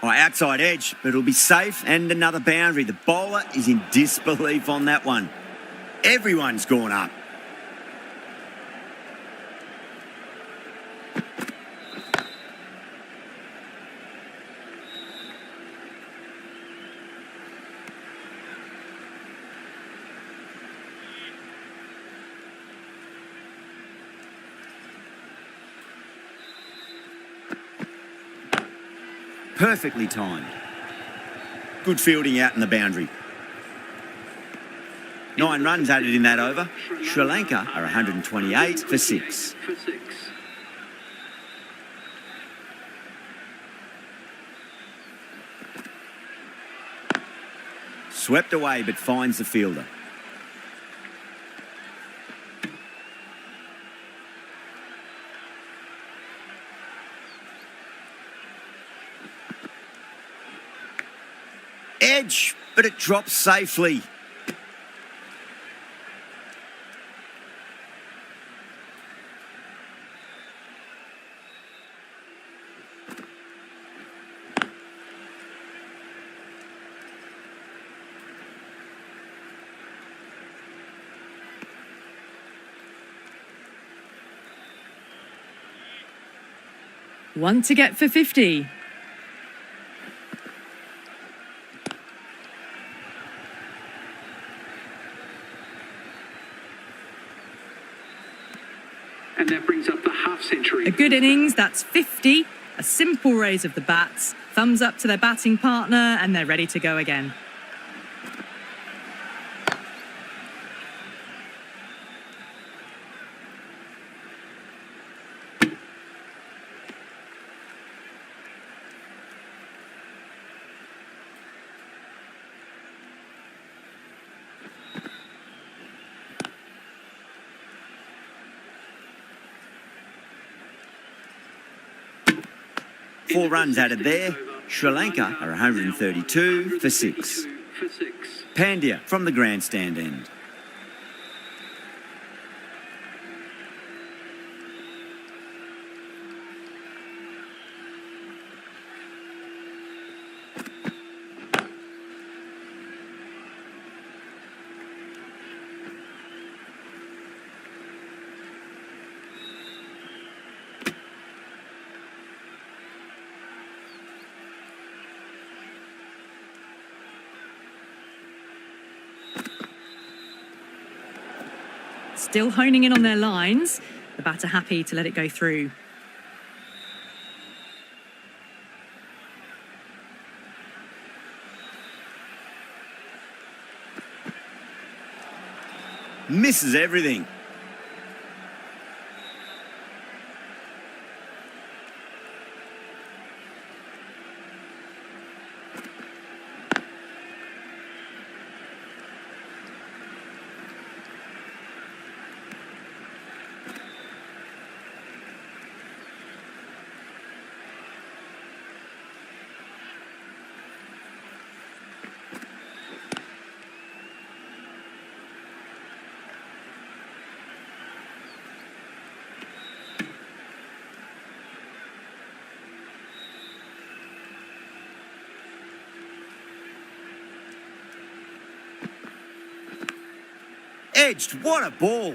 Oh, outside edge, but it'll be safe, and another boundary. The bowler is in disbelief on that one. Everyone's gone up. Perfectly timed. Good fielding out in the boundary. 9 runs added in that over. Sri Lanka are 128 for 6. Swept away but finds the fielder. Edge, but it drops safely. One to get for 50. and that brings up the half century. A good innings, that's 50. A simple raise of the bats. Thumbs up to their batting partner, and they're ready to go again. Four runs added there. Sri Lanka are 132 for 6. Pandya from the grandstand end. Still honing in on their lines. The batter happy to let it go through. Misses everything. Edged, what a ball.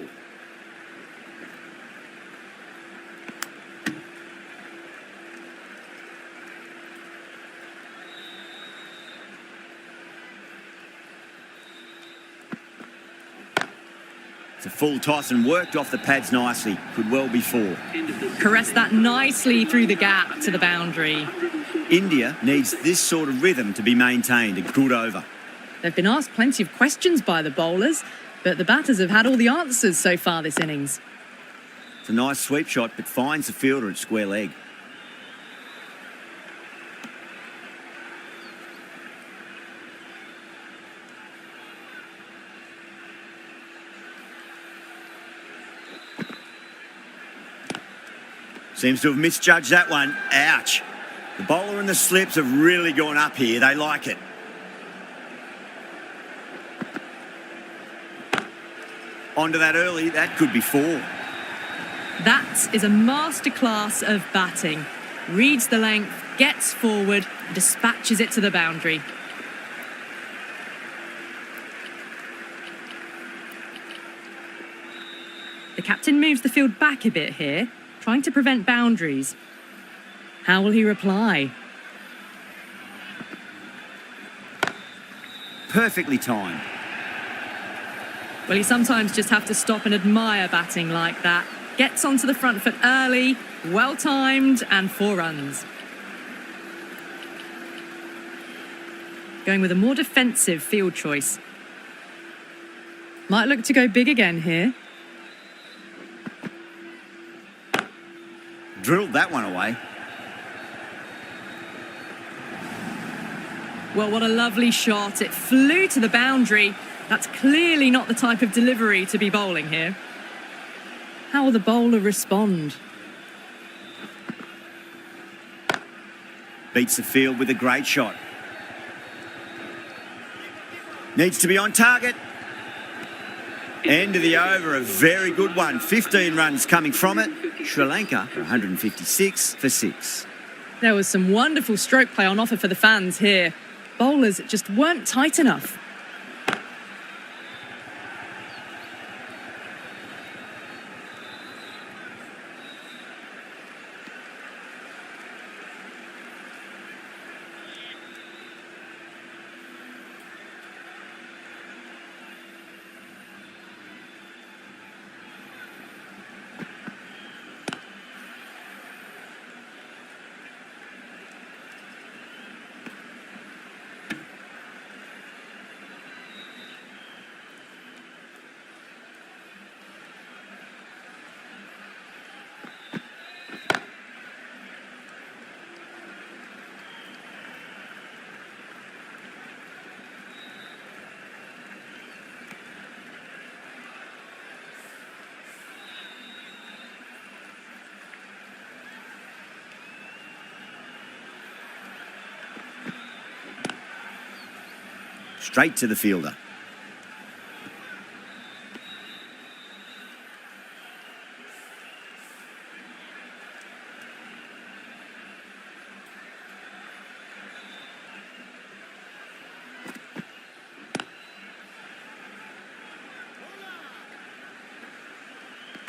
It's a full toss and worked off the pads nicely. Could well be 4. Caressed that nicely through the gap to the boundary. India needs this sort of rhythm to be maintained. A good over. They've been asked plenty of questions by the bowlers, but the batters have had all the answers so far this innings. It's a nice sweep shot, but finds the fielder at square leg. Seems to have misjudged that one. Ouch. The bowler and the slips have really gone up here. They like it. Onto that early. That could be 4. That is a masterclass of batting. Reads the length, gets forward, dispatches it to the boundary. The captain moves the field back a bit here, trying to prevent boundaries. How will he reply? Perfectly timed. Well, you sometimes just have to stop and admire batting like that. Gets onto the front foot early, well timed, and 4 runs. Going with a more defensive field choice. Might look to go big again here. Drilled that one away. Well, what a lovely shot. It flew to the boundary. That's clearly not the type of delivery to be bowling here. How will the bowler respond? Beats the field with a great shot. Needs to be on target. End of the over, a very good one. 15 runs coming from it. Sri Lanka are 156 for 6. There was some wonderful stroke play on offer for the fans here. Bowlers just weren't tight enough. Straight to the fielder.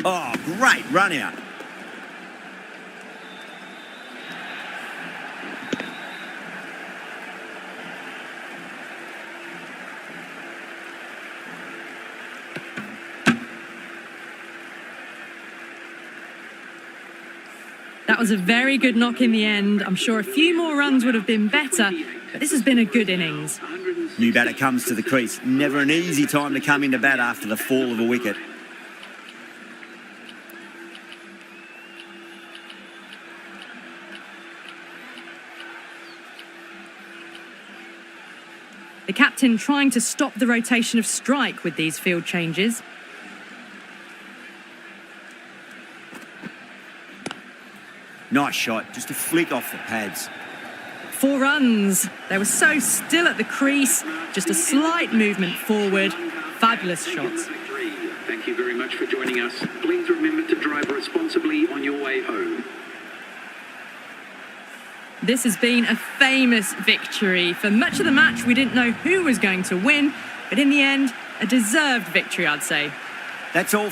Oh, great run out. That was a very good knock in the end. I'm sure a few more runs would have been better, but this has been a good innings. New batter comes to the crease. Never an easy time to come into bat after the fall of a wicket. The captain trying to stop the rotation of strike with these field changes. Nice shot, just a flick off the pads. 4 runs. They were so still at the crease, just a slight movement forward. Fabulous shots. Thank you very much for joining us. Please remember to drive responsibly on your way home. This has been a famous victory. For much of the match, we didn't know who was going to win, but in the end, a deserved victory, I'd say. That's all.